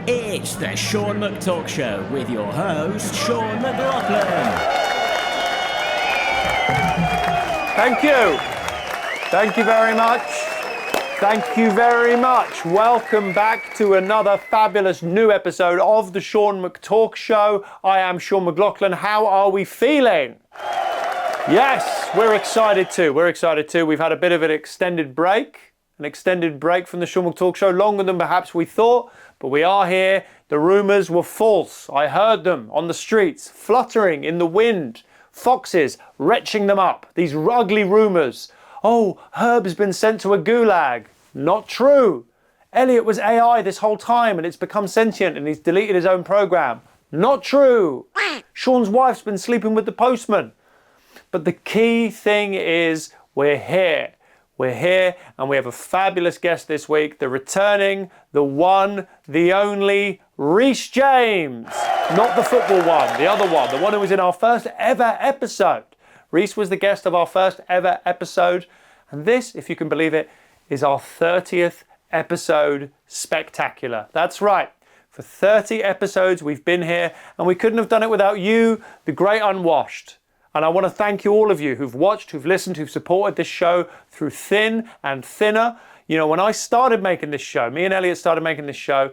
It's the Sean McTalk Show with your host, Sean McLaughlin. Thank you. Thank you very much. Thank you very much. Welcome back to another fabulous new episode of the Sean McTalk Show. I am Sean McLaughlin. How are we feeling? Yes, we're excited too. We've had a bit of an extended break from the Sean McTalk Show, longer than perhaps we thought, but we are here. The rumours were false. I heard them on the streets, fluttering in the wind. Foxes retching them up. These ugly rumours. Oh, Herb has been sent to a gulag. Not true. Elliot was AI this whole time and it's become sentient and he's deleted his own program. Not true. Sean's wife's been sleeping with the postman. But the key thing is we're here. We're here and we have a fabulous guest this week. The returning, the one, the only, RHYS JAMES. Not the football one, the other one. The one who was in our first ever episode. RHYS was the guest of our first ever episode. And this, if you can believe it, is our 30th episode spectacular. That's right. For 30 episodes we've been here and we couldn't have done it without you, the great unwashed. And I want to thank you, all of you who've watched, who've listened, who've supported this show through thin and thinner. You know, when I started making this show, me and Elliot started making this show,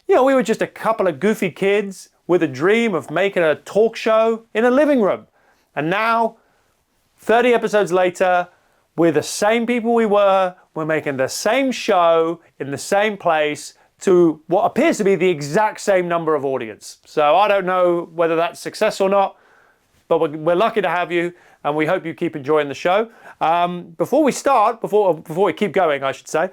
you know, we were just a couple of goofy kids with a dream of making a talk show in a living room. And now, 30 episodes later, we're the same people we were. We're making the same show in the same place to what appears to be the exact same number of audience. So I don't know whether that's success or not, but we're lucky to have you, and we hope you keep enjoying the show. Before we start, before we keep going, I should say,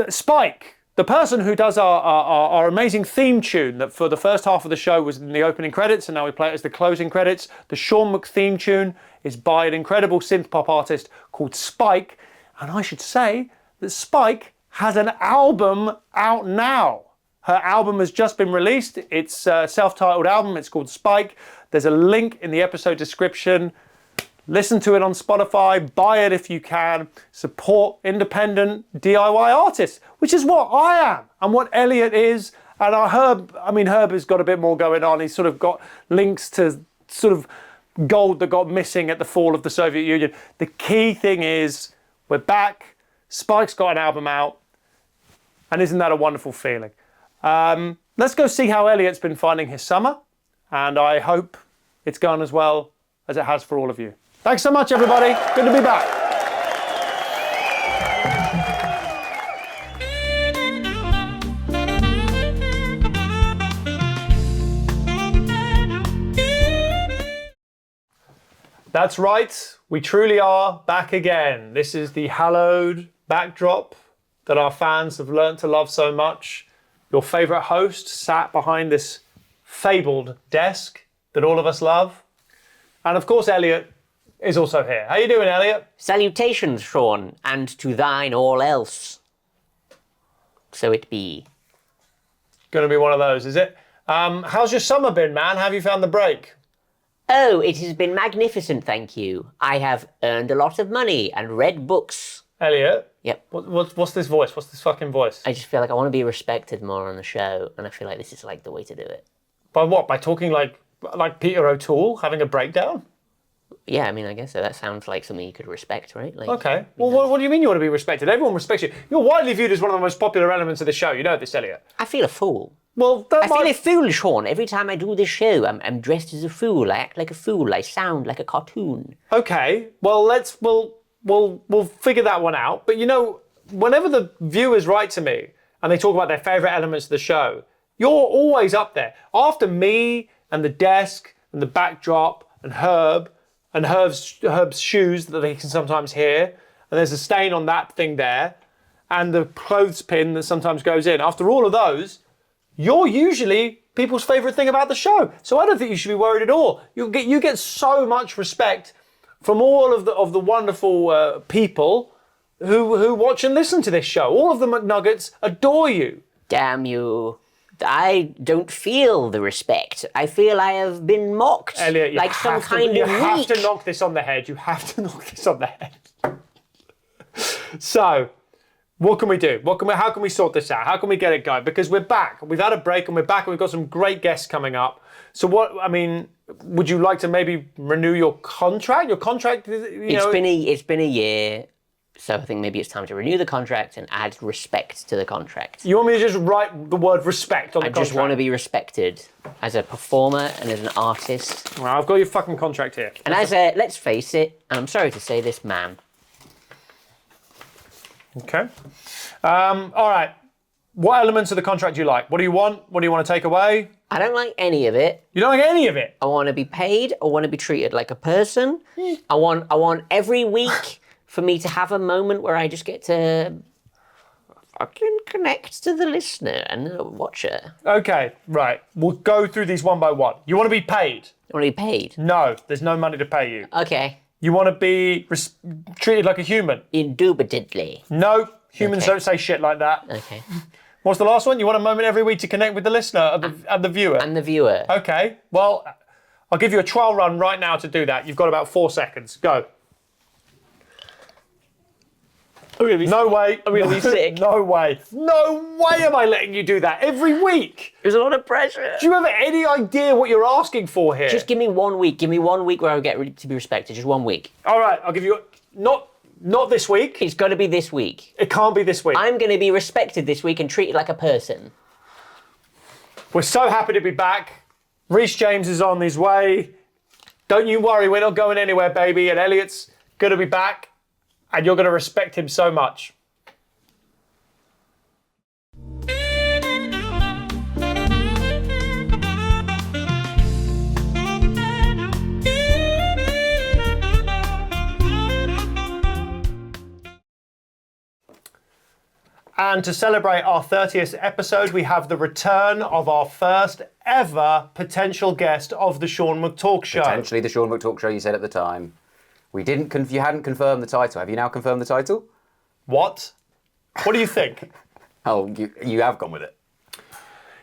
Spike, the person who does our amazing theme tune that for the first half of the show was in the opening credits, and now we play it as the closing credits. The Sean Mc theme tune is by an incredible synth pop artist called Spike, and I should say that Spike has an album out now. Her album has just been released. It's a self-titled album. It's called Spike. There's a link in the episode description. Listen to it on Spotify. Buy it if you can. Support independent DIY artists, which is what I am and what Elliot is. And Herb has got a bit more going on. He's sort of got links to sort of gold that got missing at the fall of the Soviet Union. The key thing is we're back. Spike's got an album out. And isn't that a wonderful feeling? Let's go see how Elliot's been finding his summer, and I hope it's gone as well as it has for all of you. Thanks so much, everybody. Good to be back. That's right, we truly are back again. This is the hallowed backdrop that our fans have learnt to love so much. Your favourite host sat behind this fabled desk that all of us love. And of course, Elliot is also here. How you doing, Elliot? Salutations, Sean, and to thine all else. So it be. Gonna be one of those, is it? How's your summer been, man? How have you found the break? Oh, it has been magnificent, thank you. I have earned a lot of money and read books. Elliot? Yep. What's this voice? What's this fucking voice? I just feel like I want to be respected more on the show, and I feel like this is like the way to do it. By what? By talking like Peter O'Toole, having a breakdown? Yeah, I mean, I guess so. That sounds like something you could respect, right? Like, okay. Well, what do you mean you want to be respected? Everyone respects you. You're widely viewed as one of the most popular elements of the show. You know this, Elliot. I feel a fool. Well, I feel a fool, Sean. Every time I do this show, I'm dressed as a fool. I act like a fool. I sound like a cartoon. Okay. Well, we'll figure that one out. But you know, whenever the viewers write to me and they talk about their favourite elements of the show, you're always up there. After me and the desk and the backdrop and Herb's shoes that they can sometimes hear, and there's a stain on that thing there, and the clothespin that sometimes goes in. After all of those, you're usually people's favourite thing about the show. So I don't think you should be worried at all. You get so much respect from all of the wonderful people who watch and listen to this show. All of the McNuggets adore you. Damn you. I don't feel the respect. I feel I have been mocked. Elliot, like some kind of You have weak. to knock this on the head. You have to knock this on the head. So, What can we do? How can we sort this out? How can we get it going? Because we're back. We've had a break and we're back and we've got some great guests coming up. So would you like to maybe renew your contract? Your contract, It's been a year, so I think maybe it's time to renew the contract and add respect to the contract. You want me to just write the word respect on the contract? I just want to be respected as a performer and as an artist. Well, I've got your fucking contract here. And as a, let's face it, and I'm sorry to say this, man. Okay. All right. What elements of the contract do you like? What do you want? What do you want to take away? I don't like any of it. You don't like any of it? I want to be paid. I want to be treated like a person. I want every week for me to have a moment where I just get to fucking connect to the listener and the watcher. Okay, right. We'll go through these one by one. You want to be paid? I want to be paid. No, there's no money to pay you. Okay. You want to be treated like a human? Indubitably. No, humans don't say shit like that. Okay. What's the last one? You want a moment every week to connect with the listener and the viewer? And the viewer. Okay, well, I'll give you a trial run right now to do that. You've got about 4 seconds. Go. No way. I'm going to be sick. No way. No way am I letting you do that every week. There's a lot of pressure. Do you have any idea what you're asking for here? Just give me 1 week. Give me 1 week where I get to be respected. Just 1 week. All right, I'll give you... Not this week. It's got to be this week. It can't be this week. I'm going to be respected this week and treated like a person. We're so happy to be back. RHYS James is on his way. Don't you worry, we're not going anywhere, baby. And Elliot's going to be back. And you're going to respect him so much. And to celebrate our 30th episode, we have the return of our first ever potential guest of the Sean McTalk Show. Potentially the Sean McTalk Show, you said at the time. You hadn't confirmed the title. Have you now confirmed the title? What? What do you think? Oh, you have gone with it.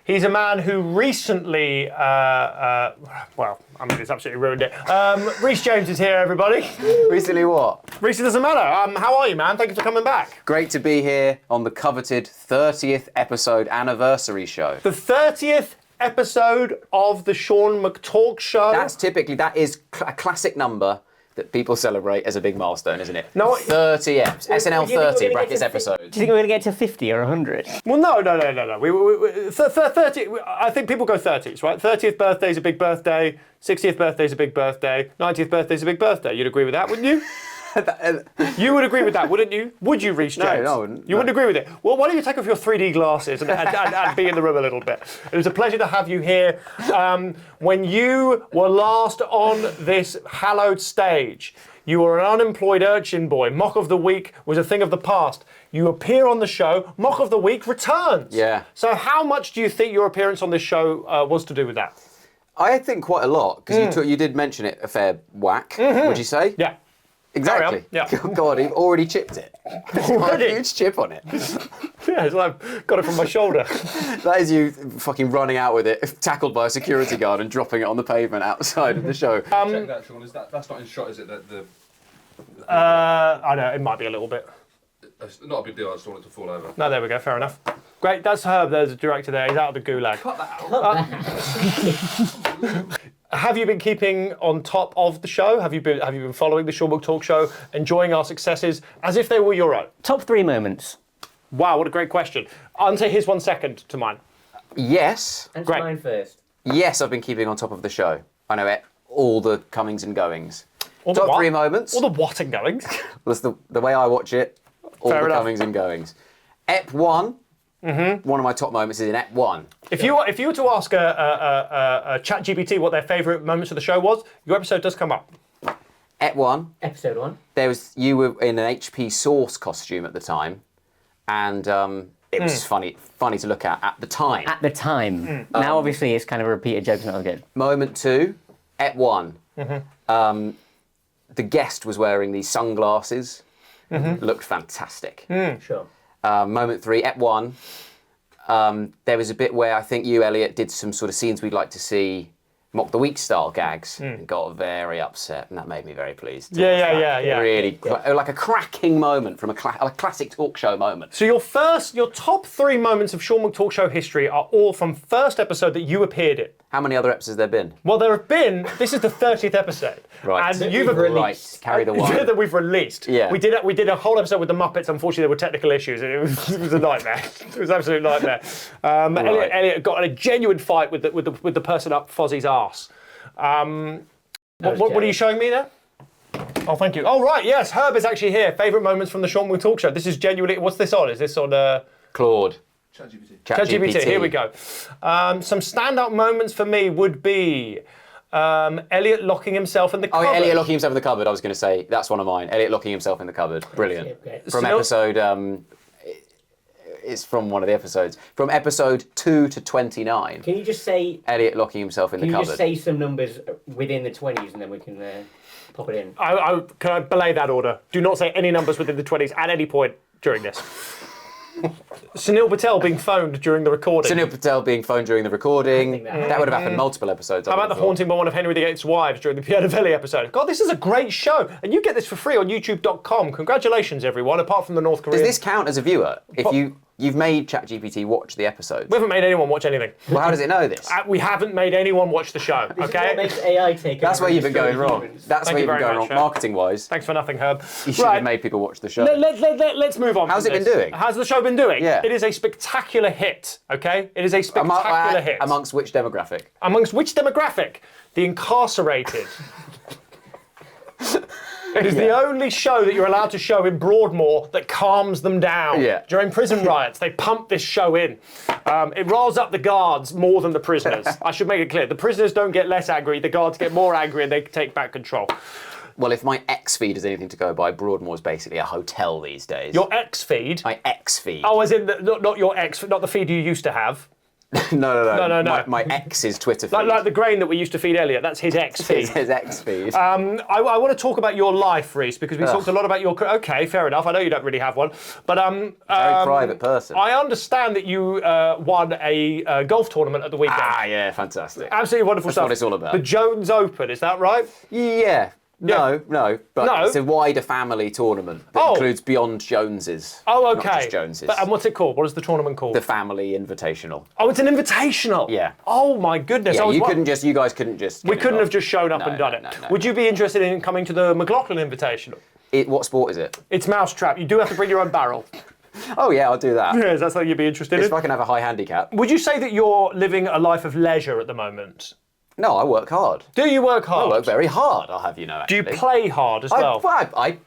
He's a man who recently, it's absolutely ruined it. RHYS James is here, everybody. Recently what? Recently doesn't matter. How are you, man? Thank you for coming back. Great to be here on the coveted 30th episode anniversary show. The 30th episode of the Sean McTalk Show. That is a classic number that people celebrate as a big milestone, isn't it? No, 30 eps. SNL 30 brackets episodes. Do you think we're going to get to 50 or 100? Well, no. We 30. I think people go 30s, right? 30th birthday is a big birthday. 60th birthday is a big birthday. 90th birthday is a big birthday. You'd agree with that, wouldn't you? You would agree with that, wouldn't you? Would you, RHYS James? No. You wouldn't agree with it? Well, why don't you take off your 3D glasses and be in the room a little bit? It was a pleasure to have you here. When you were last on this hallowed stage, you were an unemployed urchin boy. Mock of the Week was a thing of the past. You appear on the show. Mock of the Week returns. Yeah. So how much do you think your appearance on this show was to do with that? I think quite a lot, because you did mention it a fair whack, would you say? Yeah. Exactly. Yeah. God, you've already chipped it. Already? A huge chip on it. Yeah, it's like I've got it from my shoulder. That is you fucking running out with it, tackled by a security guard and dropping it on the pavement outside of the show. Check that, Sean. That's not in shot, is it? I know, it might be a little bit. It's not a big deal. I just don't want it to fall over. No, there we go. Fair enough. Great. That's Herb. There's a director there. He's out of the gulag. Cut that out. Have you been keeping on top of the show? Have you been following the Sean McTalk Show, enjoying our successes as if they were your own? Top 3 moments. Wow, what a great question. Answer here's 1 second to mine. Yes. Answer Great. mine first. Yes, I've been keeping on top of the show. I know it. All the comings and goings. All the Top what? 3 moments. All the what and goings. That's the way I watch it. All Fair the enough. comings and goings. Ep 1. One of my top moments is in Ep 1. If you were to ask a ChatGPT what their favourite moments of the show was, your episode does come up. Ep 1. Episode 1. You were in an HP Source costume at the time, and it was funny to look at the time. At the time. Now, obviously, it's kind of a repeated joke. It's not as good. Moment 2, Ep 1. The guest was wearing these sunglasses. Looked fantastic. Sure. Moment 3, Ep 1. There was a bit where I think you, Elliot, did some sort of scenes we'd like to see Mock the Week style gags and got very upset, and that made me very pleased. Yeah. Really, like a cracking moment from a classic talk show moment. So your top 3 moments of Sean McTalk Show history are all from first episode that you appeared in. How many other episodes have there been? Well, there have been. This is the 30th episode, Right. And you've Right, carry the one. that we've released. Yeah. We did a whole episode with the Muppets. Unfortunately, there were technical issues, and it was a nightmare. It was an absolute nightmare. Elliot got in a genuine fight with the person up Fozzie's arse. What are you showing me there? Oh, thank you. Oh, right, yes, Herb is actually here. Favourite moments from the Sean McTalk Show. This is genuinely. What's this on? Is this on? Claude. ChatGPT. Here we go. Some standout moments for me would be Elliot locking himself in the cupboard. Oh, yeah, Elliot locking himself in the cupboard. I was going to say that's one of mine. Elliot locking himself in the cupboard. Brilliant. From episode. It's from one of the episodes. From episode 2 to 29. Can you just say... Elliot locking himself in the cupboard. Can you just say some numbers within the 20s and then we can pop it in? Can I belay that order? Do not say any numbers within the 20s at any point during this. Sunil Patel being phoned during the recording. Sunil Patel being phoned during the recording. That would have happened multiple episodes. How about the haunting by one of Henry VIII's wives during the Pianovelli episode? God, this is a great show. And you get this for free on youtube.com. Congratulations, everyone, apart from the North Korean. Does this count as a viewer? If you've made ChatGPT watch the episodes? We haven't made anyone watch anything. Well, how does it know this? We haven't made anyone watch the show, This is okay? what makes AI take That's over where you've been going destroy wrong. humans. That's Thank where you you've been very going much, wrong, Herb. marketing-wise. Thanks for nothing, Herb. You should have made people watch the show. Let's move on. How's from it been this. doing? How's the show been doing? Yeah. It is a spectacular hit, okay? It is a spectacular hit. Amongst which demographic? Amongst which demographic? The incarcerated. It is the only show that you're allowed to show in Broadmoor that calms them down. Yeah. During prison riots, they pump this show in. It riles up the guards more than the prisoners. I should make it clear. The prisoners don't get less angry, the guards get more angry and they take back control. Well, if my X feed is anything to go by, Broadmoor is basically a hotel these days. Your X feed? My X feed. Oh, as in not your X, not the feed you used to have. No. No. My X's Twitter feed. Like the grain that we used to feed Elliot, that's his X feed. It's his X feed. I want to talk about your life, RHYS, because we talked a lot about your... Okay, fair enough. I know you don't really have one. But Very private person. I understand that you won a golf tournament at the weekend. Ah, yeah, fantastic. Absolutely wonderful stuff. That's what it's all about. The Jones Open, is that right? Yeah. No, but No. it's a wider family tournament that includes beyond Joneses. Oh, okay. Not just Joneses. And what's it called? What is the tournament called? The Family Invitational. Oh, it's an invitational. Yeah. Oh my goodness. Yeah, I was you guys couldn't just. We couldn't have just shown up and done it. No. Would you be interested in coming to the McLaughlin Invitational? What sport is it? It's mousetrap. You do have to bring your own barrel. Oh yeah, I'll do that. Yes, that's something you'd be interested in. If I can have a high handicap. Would you say that you're living a life of leisure at the moment? No, I work hard. Do you work hard? I work very hard, I'll have you know. Do Actually. you play hard as well? I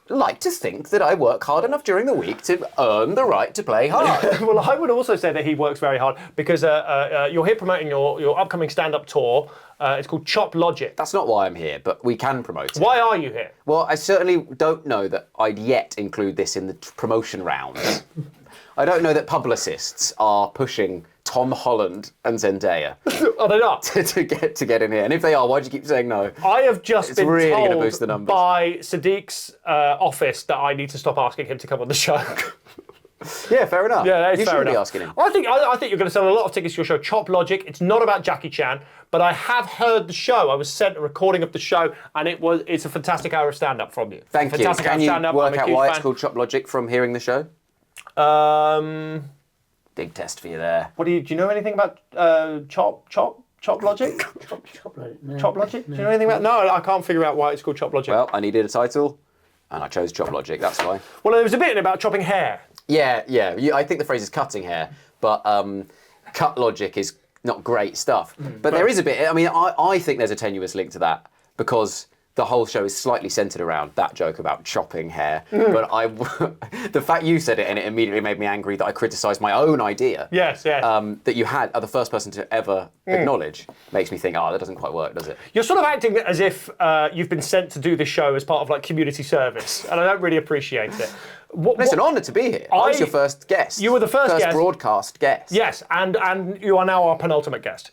like to think that I work hard enough during the week to earn the right to play hard. Well, I would also say that he works very hard because you're here promoting your upcoming stand-up tour. It's called Chop Logic. That's not why I'm here, but we can promote it. Why are you here? Well, I certainly don't know that I'd yet include this in the promotion rounds. I don't know that publicists are pushing Tom Holland and Zendaya Are they not? to get in here. And if they are, why do you keep saying no? I have just It's been really gonna told boost the numbers. by Sadiq's office that I need to stop asking him to come on the show. Yeah, fair enough. Yeah, that is you fair shouldn't enough. be asking him. I think you're going to sell a lot of tickets to your show, Chop Logic. It's not about Jackie Chan, but I have heard the show. I was sent a recording of the show, and it's a fantastic hour of stand-up from you. Thank you. Fantastic hour Can of you stand-up. work I'm a out huge why fan. it's called Chop Logic from hearing the show? Big test for you there. Do you know anything about Chop Logic? Chop Logic? Do you know anything about? No, I can't figure out why it's called Chop Logic. Well, I needed a title, and I chose Chop Logic. That's why. Well, there was a bit about chopping hair. Yeah. I think the phrase is cutting hair, but cut logic is not great stuff. But there is a bit. I mean, I think there's a tenuous link to that because the whole show is slightly centered around that joke about chopping hair. But the fact you said it and it immediately made me angry that I criticised my own idea. Yes. That you are the first person to ever acknowledge makes me think, that doesn't quite work, does it? You're sort of acting as if you've been sent to do this show as part of like community service, and I don't really appreciate it. It's an honour to be here. I was your first guest. You were the first guest. Broadcast guest. Yes, and you are now our penultimate guest.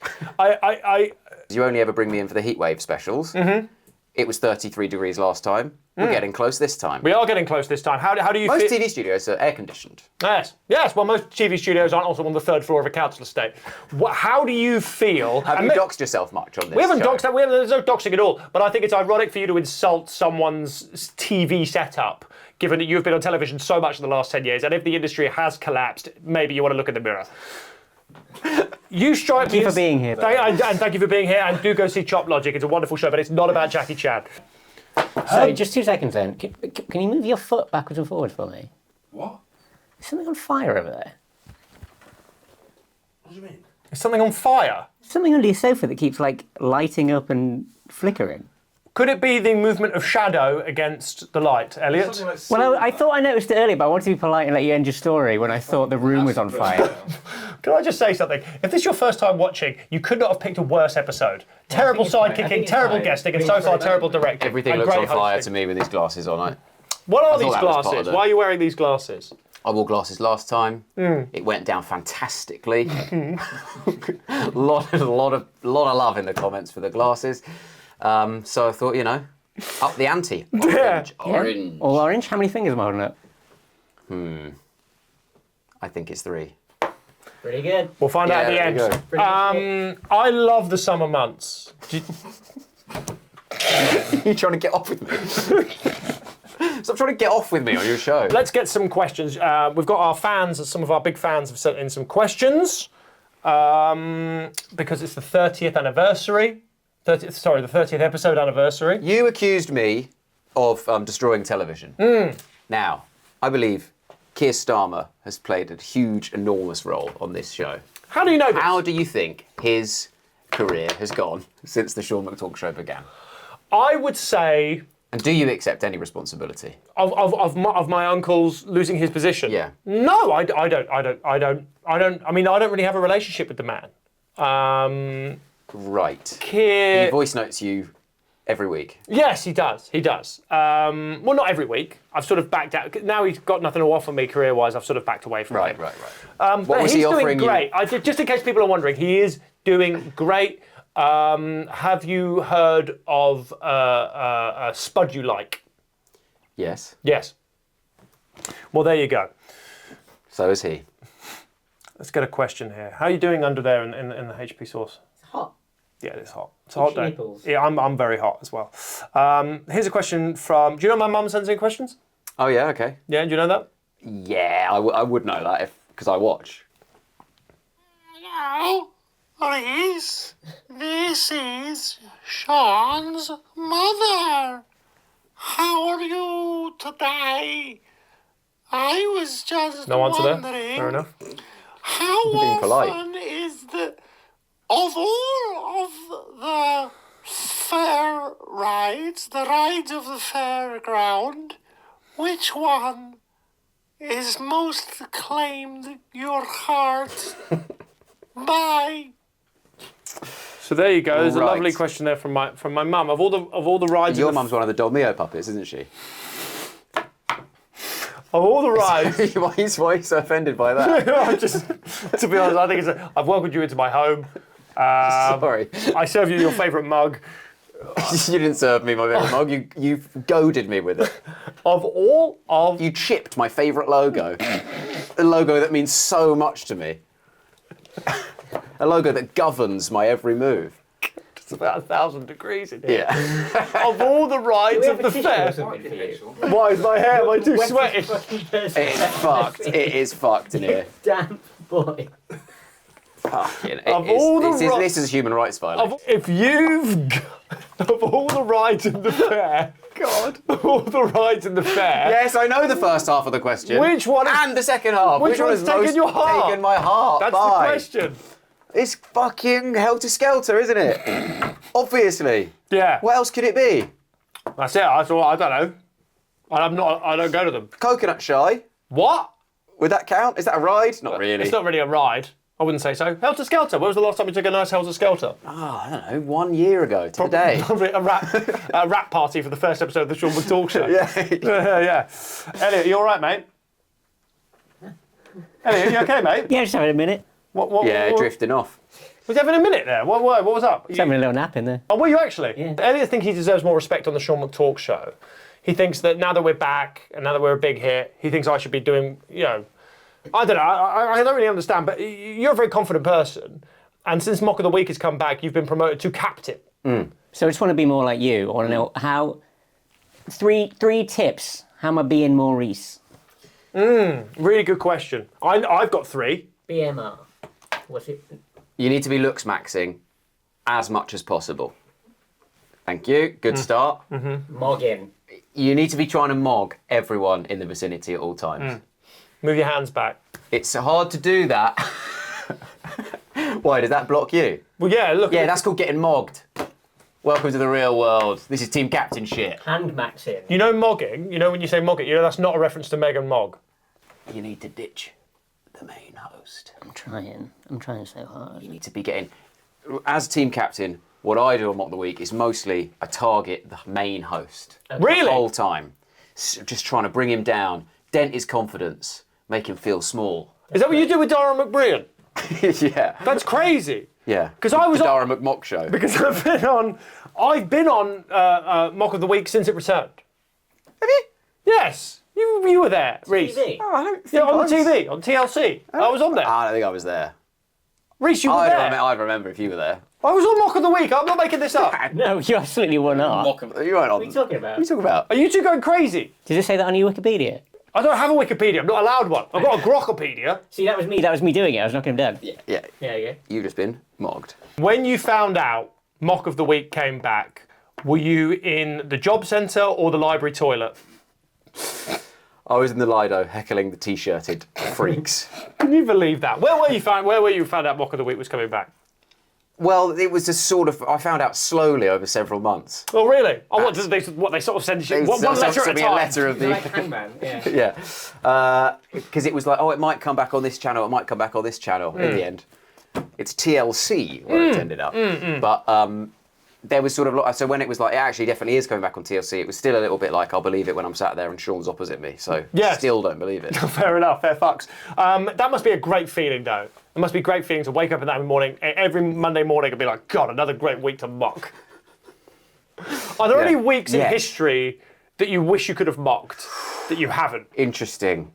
You only ever bring me in for the Heatwave specials. Mm-hmm. It was 33 degrees last time. We're getting close this time. We are getting close this time. How do you Most feel? TV studios are air conditioned. Yes. Well, most TV studios aren't also on the third floor of a council estate. How do you feel? Have you doxed yourself much on this? We haven't show? doxed that. There's no doxing at all. But I think it's ironic for you to insult someone's TV setup, given that you've been on television so much in the last 10 years. And if the industry has collapsed, maybe you want to look in the mirror. You strike me. Thank you for being here. And thank you for being here. And do go see Chop Logic. It's a wonderful show, but it's not about Jackie Chan. So, just 2 seconds then. Can you move your foot backwards and forwards for me? What? Is something on fire over there? What do you mean? Is something on fire? Something under your sofa that keeps, like, lighting up and flickering. Could it be the movement of shadow against the light, Elliot? Something like Well, I thought I noticed it earlier, but I wanted to be polite and let you end your story when I thought the room was on fire. Can I just say something? If this is your first time watching, you could not have picked a worse episode. Terrible sidekicking, terrible guesting, and so far terrible directing. Everything and looks great on fire hosting. to me with these glasses on. What are thought these that was part glasses? of the- Why are you wearing these glasses? I wore glasses last time. It went down fantastically. lot of love in the comments for the glasses. So I thought, up the ante. Orange. All orange? How many fingers am I holding up? I think it's 3. Pretty good. We'll find out Yeah, at there the you end. I love the summer months. You're trying to get off with me. Stop trying to get off with me on your show. Let's get some questions. We've got our fans, some of our big fans have sent in some questions because it's the 30th anniversary. The 30th episode anniversary. You accused me of destroying television. Now, I believe Keir Starmer has played a huge, enormous role on this show. How do you know this? How do you think his career has gone since the Sean McTalk show began? I would say And do you accept any responsibility? of my uncle's losing his position. Yeah. No, I don't. I mean, I don't really have a relationship with the man. Right. Keir. He voice notes you every week. Yes, he does. He does. Well, not every week. I've sort of backed out. Now he's got nothing to offer me career-wise. I've sort of backed away from him. Right. But What was he's he offering doing you? great. Just in case people are wondering, he is doing great. Have you heard of Spud You Like? Yes. Yes. Well, there you go. So is he. Let's get a question here. How are you doing under there in the HP sauce? It's hot. Yeah, it's hot. It's a hot your day. nipples. Yeah, I'm very hot as well. Here's a question from. Do you know my mum sends in questions? Oh yeah. Okay. Yeah, do you know that? Yeah, I would know that because I watch. Hello, Reese. This is Sean's mother. How are you today? I was just No answer there. wondering. Fair enough. How Being polite. often is of all of the fair rides, the rides of the fairground, which one is most claimed your heart by? So there you go. There's a Right. lovely question there from my mum. Of all the rides. Your in the- mum's one of the Dolmio puppets, isn't she? Of all the rides. Why are you so offended by that? I just, to be honest, I think I've welcomed you into my home. Sorry. I serve you your favourite mug. You didn't serve me my favourite mug. You goaded me with it. Of all of You chipped my favourite logo. A logo that means so much to me. A logo that governs my every move. it's about 1,000 degrees in here. Yeah. Of all the rides of the fair. Why is my hair? Am I too sweaty? It's fucked. It is fucked in here. Damn boy. Fucking. Of all the ri- This is a human rights violation. If you've of all the rides in the fair, God, of all the rides in the fair, Yes, I know the first half of the question. Which one is- And the second half. which one one's has taken most your heart? taken my heart? that's by? the question. It's fucking Helter Skelter, isn't it? Obviously. Yeah, What else could it be? that's it. I don't know. I don't go to them. Coconut Shy. What? Would that count? Is that a ride? Not really. It's not really a ride. I wouldn't say so. Helter Skelter. When was the last time you took a nice Helter Skelter? I don't know. 1 year ago to the day. Probably a rap party for the first episode of the Sean McTalk show. Yeah. yeah. Elliot, you all right, mate? Elliot, you okay, mate? Yeah, just having a minute. What, drifting off. Was he having a minute there? What was up? He's having a little nap in there. Oh, were you actually? Yeah. Elliot thinks he deserves more respect on the Sean McTalk show. He thinks that now that we're back and now that we're a big hit, he thinks I should be doing, I don't know, I don't really understand, but you're a very confident person. And since Mock of the Week has come back, you've been promoted to captain. So I just want to be more like you. I want to know how... Three tips. How am I being more RHYS? Really good question. I've got 3. BMR. What's it? You need to be looks maxing as much as possible. Thank you. Good start. Mogging. You need to be trying to mog everyone in the vicinity at all times. Move your hands back. It's hard to do that. Why, did that block you? Well, yeah, look. Yeah, that's called getting mogged. Welcome to the real world. This is team captain shit. Hand maxing. You know mogging? You know when you say mog it, that's not a reference to Meg and Mog. You need to ditch the main host. I'm trying so hard. You need to be getting... As team captain, what I do on Mock the Week is mostly I target the main host. Really? The whole time. Just trying to bring him down, dent his confidence, make him feel small. Is that what you do with Dara McBrien? Yeah. That's crazy. Yeah. Because I was the on... Dara McMock show. Because I've been on Mock of the Week since it returned. Have you? Yes. You were there, Rhys. TV. Oh, I don't think Yeah, on I was... the TV, on TLC. I was on there. I don't think I was there. Rhys, you were there. I remember if you were there. I was on Mock of the Week. I'm not making this up. No, you absolutely were not. You weren't on. What are you talking about? What are you talking about? Are you two going crazy? Did it say that on your Wikipedia? I don't have a Wikipedia. I'm not allowed one. I've got a Grokkopedia. See, that was me. That was me doing it. I was knocking him down. Yeah. Yeah, yeah. You've just been mogged. When you found out Mock of the Week came back, were you in the job centre or the library toilet? I was in the Lido heckling the t-shirted freaks. Can you believe that? Where were you found out Mock of the Week was coming back? Well, it was just sort of... I found out slowly over several months. Oh, really? Oh, what they sort of send you? One letter at a time? A letter of the... Like Hangman, yeah. Yeah. Because it was like, it might come back on this channel, it might come back on this channel in the end. It's TLC where it ended up. But there was sort of... So when it was like, it actually definitely is coming back on TLC, it was still a little bit like, I'll believe it when I'm sat there and Sean's opposite me. So Yes. still don't believe it. Fair enough, fair fucks. That must be a great feeling, though. It must be a great feeling to wake up in that morning, every Monday morning, and be like, God, another great week to mock. Are there any weeks in history that you wish you could have mocked that you haven't? Interesting.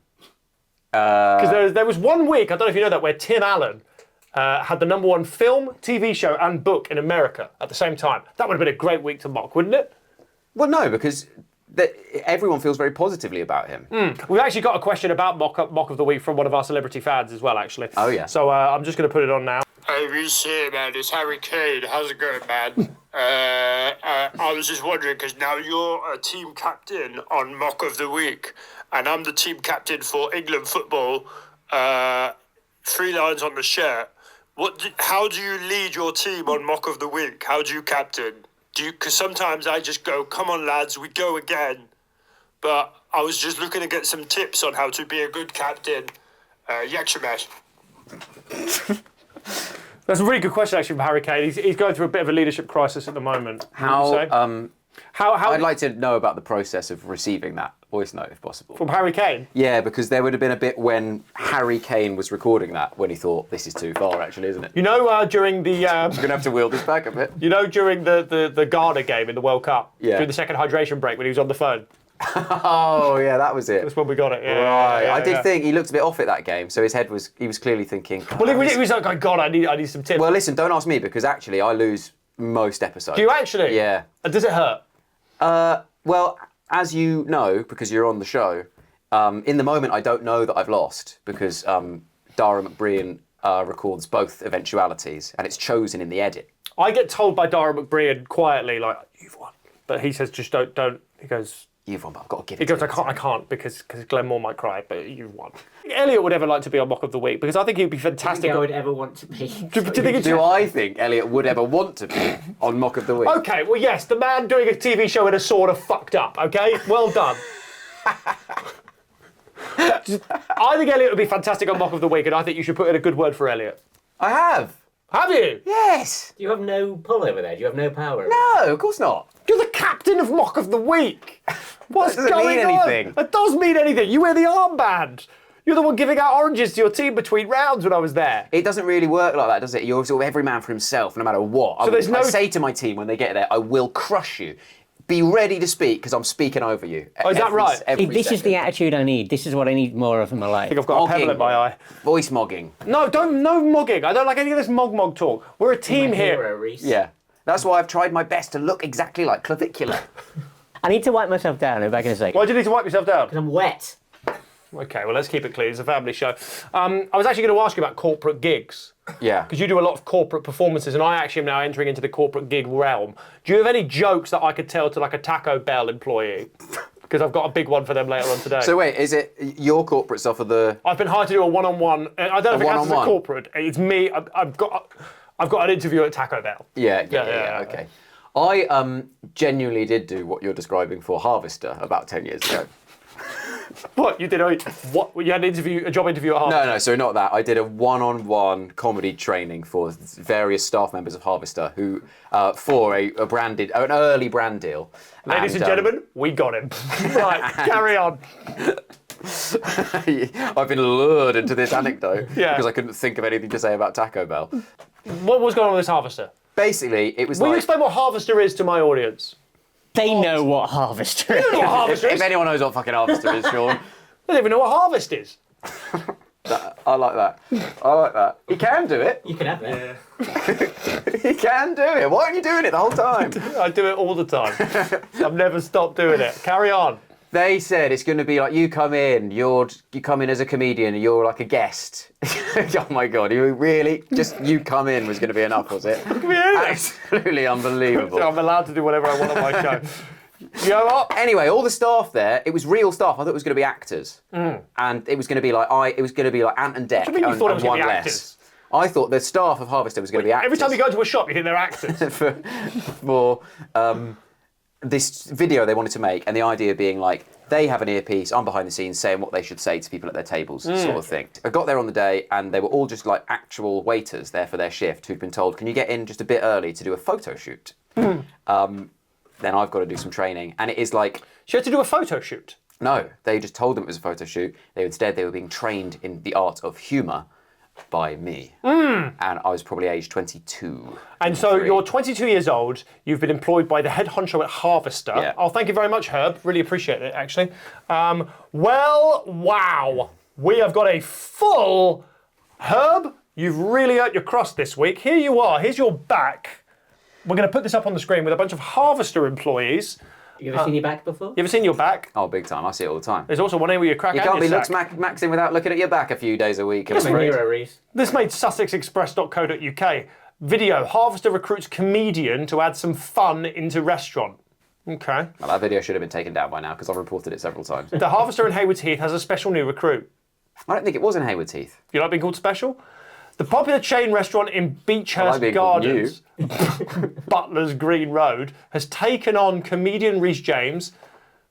Because there was one week, I don't know if you know that, where Tim Allen had the #1 film, TV show, and book in America at the same time. That would have been a great week to mock, wouldn't it? Well, no, because everyone feels very positively about him. We've actually got a question about mock of the Week from one of our celebrity fans as well, actually. Oh, yeah. So I'm just going to put it on now. Hey, Rhys here, man. It's Harry Kane. How's it going, man? I was just wondering, because now you're a team captain on Mock of the Week, and I'm the team captain for England football. 3 lines on the shirt. How do you lead your team on Mock of the Week? How do you captain? Because sometimes I just go, come on, lads, we go again. But I was just looking to get some tips on how to be a good captain. Yakshimash. That's a really good question, actually, from Harry Kane. He's going through a bit of a leadership crisis at the moment. How I'd like to know about the process of receiving that voice note, if possible. From Harry Kane? Yeah, because there would have been a bit when Harry Kane was recording that, when he thought, this is too far, actually, isn't it? You know, during the... I'm going to have to wheel this back a bit. You know, during the Ghana game in the World Cup, Yeah. during the second hydration break when he was on the phone, Oh, yeah, that was it. that's when we got it. Yeah, Right, yeah, I did yeah. think he looked a bit off at that game, so his head was, he was clearly thinking... Well, he was like, oh, God, I need some tips. Well, listen, don't ask me, because actually I lose most episodes. Do you actually? Yeah. Does it hurt? Well, as you know, because you're on the show, in the moment I don't know that I've lost, because Dara McBrien records both eventualities, and it's chosen in the edit. I get told by Dara McBrien quietly, like, you've won. But he says, just don't. He goes... You've won, but I've got to give He it goes, to I can't because Glenn Moore might cry, but you've won. Elliot would ever like to be on Mock of the Week because I think he'd be I fantastic. think I would ever want to be. Do you think it's... Do I think Elliot would ever want to be on Mock of the Week? Okay, well, yes, the man doing a TV show in a sort of fucked up, okay? Well done. I think Elliot would be fantastic on Mock of the Week, and I think you should put in a good word for Elliot. I have. Have you? Yes. Do you have no pull over there? Do you have no power? No, of course not. You're the captain of Mock of the Week. What's That doesn't going mean on? anything. It does mean anything. You wear the armband. You're the one giving out oranges to your team between rounds when I was there. It doesn't really work like that, does it? You're sort of every man for himself, no matter what. So there's no... I say to my team when they get there, I will crush you. Be ready to speak, because I'm speaking over you. Oh, is that right? This is the attitude I need. This is what I need more of in my life. I think I've got a pebble in my eye. Voice mogging. No, no mogging. I don't like any of this mog talk. We're a team here. Hero, RHYS. Yeah. That's why I've tried my best to look exactly like Clavicular. I need to wipe myself down. I'll be back in a second. Why do you need to wipe yourself down? Because I'm wet. Okay, well, let's keep it clean. It's a family show. I was actually going to ask you about corporate gigs. Yeah. Because you do a lot of corporate performances, and I actually am now entering into the corporate gig realm. Do you have any jokes that I could tell to like a Taco Bell employee? Because I've got a big one for them later on today. So wait, is it your corporate stuff or the... I've been hired to do a one-on-one. I don't know if it counts as a corporate. It's me. I've got an interview at Taco Bell. Yeah, okay. I genuinely did do what you're describing for Harvester about 10 years ago. What you did? What you had a job interview at Harvester? No, so not that. I did a one-on-one comedy training for various staff members of Harvester who for an early brand deal. Ladies and gentlemen, we got him. Right, carry on. I've been lured into this anecdote Yeah. because I couldn't think of anything to say about Taco Bell. What was going on with this Harvester? Basically, it was Will you like... explain what Harvester is to my audience? They know what Harvester is. You know what Harvester If is? anyone knows what fucking Harvester is, Sean, I don't even know what Harvest is. I like that. I like that. He can do it. You can have it. He can do it. Why aren't you doing it the whole time? I do it all the time. I've never stopped doing it. Carry on. They said it's going to be like you come in as a comedian, you're like a guest. Oh my God, you really? Just you come in was going to be enough, was it? Absolutely unbelievable. So I'm allowed to do whatever I want on my show. You know what? Anyway, all the staff there, it was real staff. I thought it was going to be actors. And it was going to be like Ant and Dec. What do you mean you thought it was and going to one be less. actors? I thought the staff of Harvester was going to be actors. Every time you go into a shop, you think they're actors. for this video they wanted to make, and the idea being like, they have an earpiece, I'm behind the scenes saying what they should say to people at their tables, sort of thing. I got there on the day, and they were all just like actual waiters there for their shift who'd been told, can you get in just a bit early to do a photo shoot? Then I've got to do some training, and it is like... She had to do a photo shoot? No, they just told them it was a photo shoot. Instead, they were being trained in the art of humour by me. And I was probably aged 22. And so you're 22 years old, you've been employed by the head honcho at Harvester. Yeah. Oh, thank you very much, Herb. Really appreciate it, actually. Well, wow. We have got a full... Herb, you've really earned your crust this week. Here you are. Here's your back. We're going to put this up on the screen with a bunch of Harvester employees. You ever seen your back before? You ever seen your back? Oh, big time. I see it all the time. There's also one area where you crack You out can't your be sack. maxing without looking at your back a few days a week. I'm I'm a afraid. hero, RHYS. This made sussexexpress.co.uk. Video, Harvester recruits comedian to add some fun into restaurant. Okay. Well, that video should have been taken down by now because I've reported it several times. The Harvester in Haywards Heath has a special new recruit. I don't think it was in Haywards Heath. You like being called special? The popular chain restaurant in Beechhurst I like being called Gardens, Butler's Green Road, has taken on comedian RHYS James,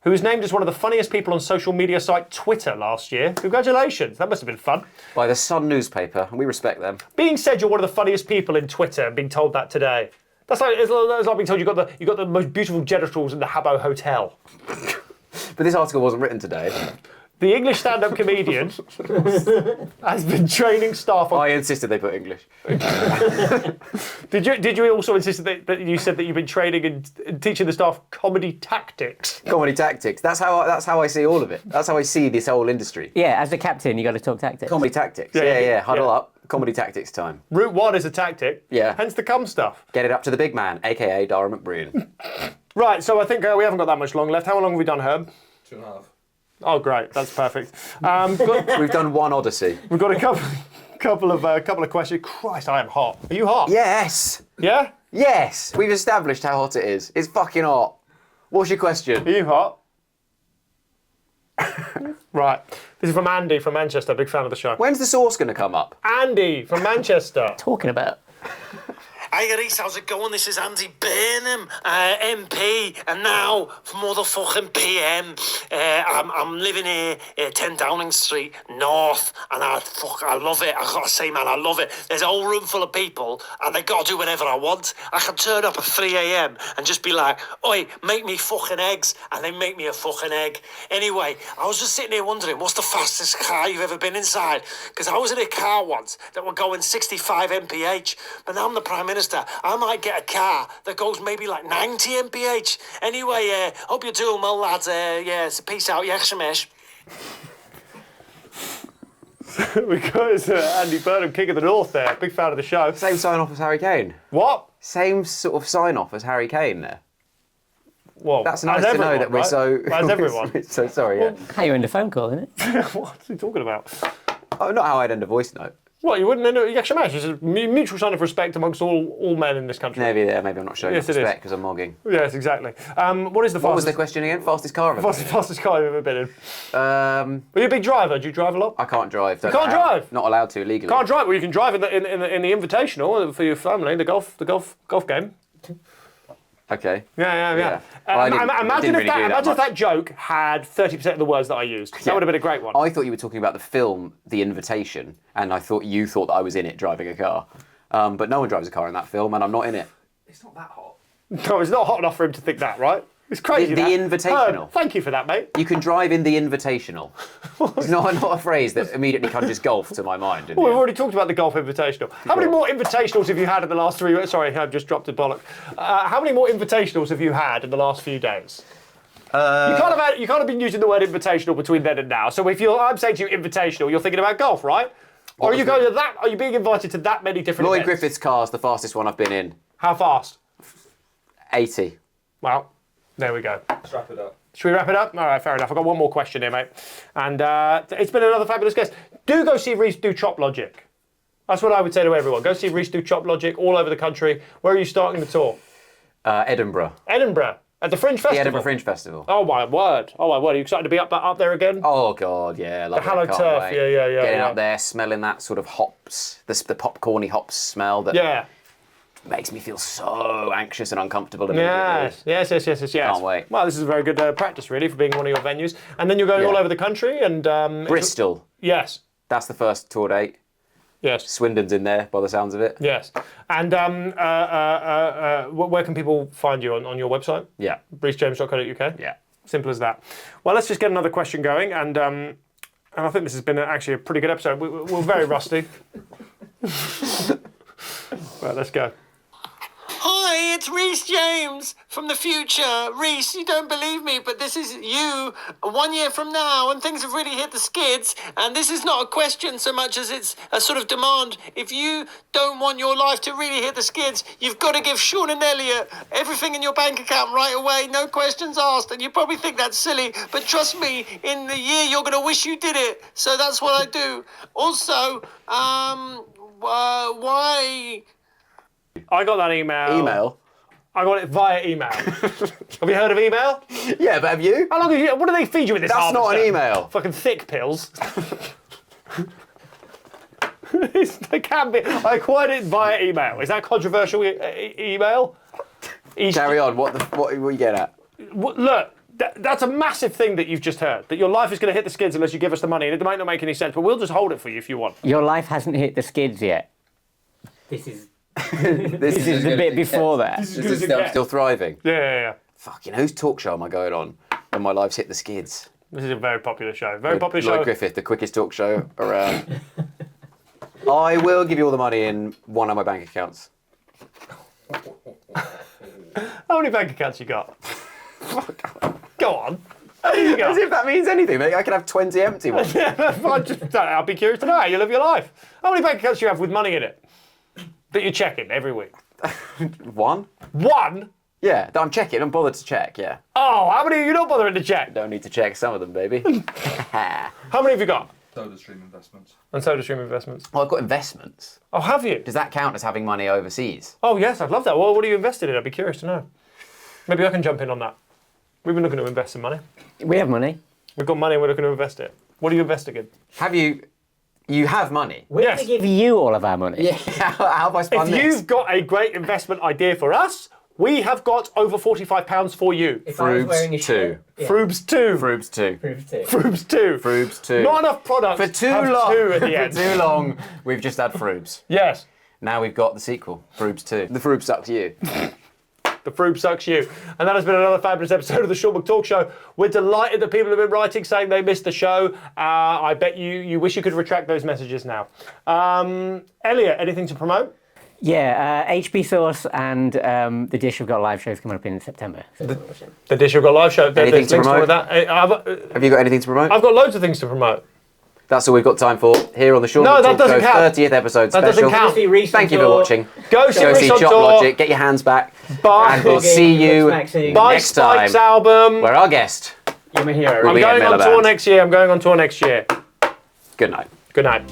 who was named as one of the funniest people on social media site Twitter last year. Congratulations, that must have been fun. By the Sun newspaper, and we respect them. Being said you're one of the funniest people in Twitter and being told that today. It's like being told you got the most beautiful genitals in the Habbo Hotel. But this article wasn't written today. The English stand-up comedian has been training staff on... I insisted they put English. Did you also insist that you said that you've been training and teaching the staff comedy tactics? Comedy tactics. That's how I see all of it. That's how I see this whole industry. Yeah, as the captain, you got to talk tactics. Comedy tactics. Yeah, Yeah. Huddle yeah. up. Comedy tactics time. Route 1 is a tactic. Yeah. Hence the cum stuff. Get it up to the big man, aka Dara McBrien. Right, so I think we haven't got that much long left. How long have we done, Herb? 2.5. Oh, great. That's perfect. We've done one Odyssey. We've got a couple of questions. Christ, I am hot. Are you hot? Yes. Yeah? Yes. We've established how hot it is. It's fucking hot. What's your question? Are you hot? Right. This is from Andy from Manchester. Big fan of the show. When's the sauce going to come up? Andy from Manchester. Talking about. Hi, Reese, how's it going? This is Andy Burnham, MP, and now for motherfucking PM. I'm living here, 10 Downing Street North, and I love it. I gotta say, man, I love it. There's a whole room full of people, and they gotta do whatever I want. I can turn up at 3 a.m. and just be like, oi, make me fucking eggs, and they make me a fucking egg. Anyway, I was just sitting here wondering, what's the fastest car you've ever been inside? Because I was in a car once that were going 65 mph, but now I'm the Prime Minister. I might get a car that goes maybe like 90 mph. Anyway, hope you're doing well, lads. Yeah, so peace out. Yeah, Shemesh. We got Andy Burnham, King of the North there. Big fan of the show. Same sign-off as Harry Kane. What? Same sort of sign-off as Harry Kane there. Well, That's nice to know that we're so... As everyone. so sorry, yeah. How you end a phone call, isn't it? What's he talking about? Oh, not how I'd end a voice note. What, you wouldn't end it? Yakshimash is a mutual sign of respect amongst all men in this country. Maybe I'm not showing Yes, it is. respect because I'm mogging. Yes, exactly. What is the fastest... What was the question again? Fastest car I've ever been in? Fastest car you've ever been in? Are you a big driver? Do you drive a lot? I can't drive. You can't drive? Not allowed to legally. Can't drive? Well, you can drive in the Invitational for your family, the golf game. Okay. Yeah. Well, Imagine didn't really if that joke had 30% of the words that I used. That would have been a great one. I thought you were talking about the film The Invitation, and I thought you thought that I was in it driving a car. But no one drives a car in that film, and I'm not in it. It's not that hot. No, it's not hot enough for him to think that, right? It's crazy. The Invitational. Thank you for that, mate. You can drive in The Invitational. It's not a phrase that immediately conjures golf to my mind. Well, we've already talked about the golf invitational. How many more invitationals have you had in the last 3 weeks? Sorry, I've just dropped a bollock. How many more invitationals have you had in the last few days? You can't have been using the word invitational between then and now. So if I'm saying to you invitational, you're thinking about golf, right? Or are you going to that? Are you being invited to that many different Lloyd events? Griffith's car's the fastest one I've been in. How fast? 80. Well, there we go. Let's wrap it up. Should we wrap it up? All right, fair enough. I've got one more question here, mate. And it's been another fabulous guest. Do go see RHYS do Chop Logic. That's what I would say to everyone. Go see RHYS do Chop Logic all over the country. Where are you starting the tour? Edinburgh. Edinburgh. At the Fringe Festival? The Edinburgh Fringe Festival. Oh, my word. Are you excited to be up there again? Oh, God, yeah. Love The hallowed Can't turf. wait. Yeah. Getting up there, smelling that sort of hops, the popcorny hops smell that makes me feel so anxious and uncomfortable immediately. Yes. Can't wait. Well, this is a very good practice, really, for being one of your venues. And then you're going all over the country and... Bristol. Yes. That's the first tour date. Yes. Swindon's in there, by the sounds of it. Yes. And where can people find you on your website? Yeah. RHYSJames.co.uk? Yeah. Simple as that. Well, let's just get another question going. And I think this has been actually a pretty good episode. We're very rusty. Right, let's go. Hi, it's RHYS James from the future. RHYS, you don't believe me, but this is you 1 year from now, and things have really hit the skids. And this is not a question so much as it's a sort of demand. If you don't want your life to really hit the skids, you've got to give Sean and Elliot everything in your bank account right away, no questions asked. And you probably think that's silly, but trust me, in the year you're going to wish you did it. So that's what I do. Also, why... I got that email. Email? I got it via email. Have you heard of email? Yeah, but have you? How long have you... What do they feed you with this? That's not an email. Fucking thick pills. They can be. I acquired it via email. Is that controversial email? Carry on. What are you getting at? Look, that's a massive thing that you've just heard. That your life is going to hit the skids unless you give us the money. And it might not make any sense, but we'll just hold it for you if you want. Your life hasn't hit the skids yet. This is This the bit before that. This is good as it I'm gets. still thriving. Yeah. Fuck, whose talk show am I going on when my life's hit the skids? This is a very popular show. Very popular Lloyd show. Griffith, the quickest talk show around. I will give you all the money in one of my bank accounts. How many bank accounts you got? Go on. How many you got? As if that means anything, mate. I could have 20 empty ones. I'll be curious to know how you live your life. How many bank accounts do you have with money in it that you're checking every week? One? One? Yeah, that I'm checking. I'm bothered to check, yeah. Oh, how many are you not bothering to check? Don't need to check some of them, baby. How many have you got? SodaStream investments. And SodaStream investments. Oh, I've got investments. Oh, have you? Does that count as having money overseas? Oh, yes, I'd love that. Well, what are you invested in? I'd be curious to know. Maybe I can jump in on that. We've been looking to invest some money. We have money. We've got money and we're looking to invest it. What are you investing in? Have you You have money. We're Yes. going to give you all of our money. Yeah. How have I spun If this? you've got a great investment idea for us, we have got over £45 for you. If I was wearing a Froobs shirt- Yeah. Froobs 2. Froobs 2. Proves too. Froobs 2. Froobs 2. Not enough products For too have long. 2 at the end. For too long, we've just had Froobs. Yes. Now we've got the sequel, Froobs 2. The Froobs sucks you. The Froob sucks you. And that has been another fabulous episode of the Sean McTalk Show. We're delighted that people have been writing saying they missed the show. I bet you wish you could retract those messages now. Elliot, anything to promote? Yeah, HB Sauce and The Dish have got live shows coming up in September. So The Dish have got live show. Anything There's to links promote? for that. Have you got anything to promote? I've got loads of things to promote. That's all we've got time for here on the Sean No, that McTalk doesn't Show count. 30th episode That special. doesn't count. Thank you for watching. Go see Go see Reach on Chop Tour. Logic. Get your hands back. Buy, And we'll see you buy next time. Spike's album. Where our guest. You're my hero. Will I'm be at going on Miller tour Band. next year. I'm going on tour next year. Good night. Good night.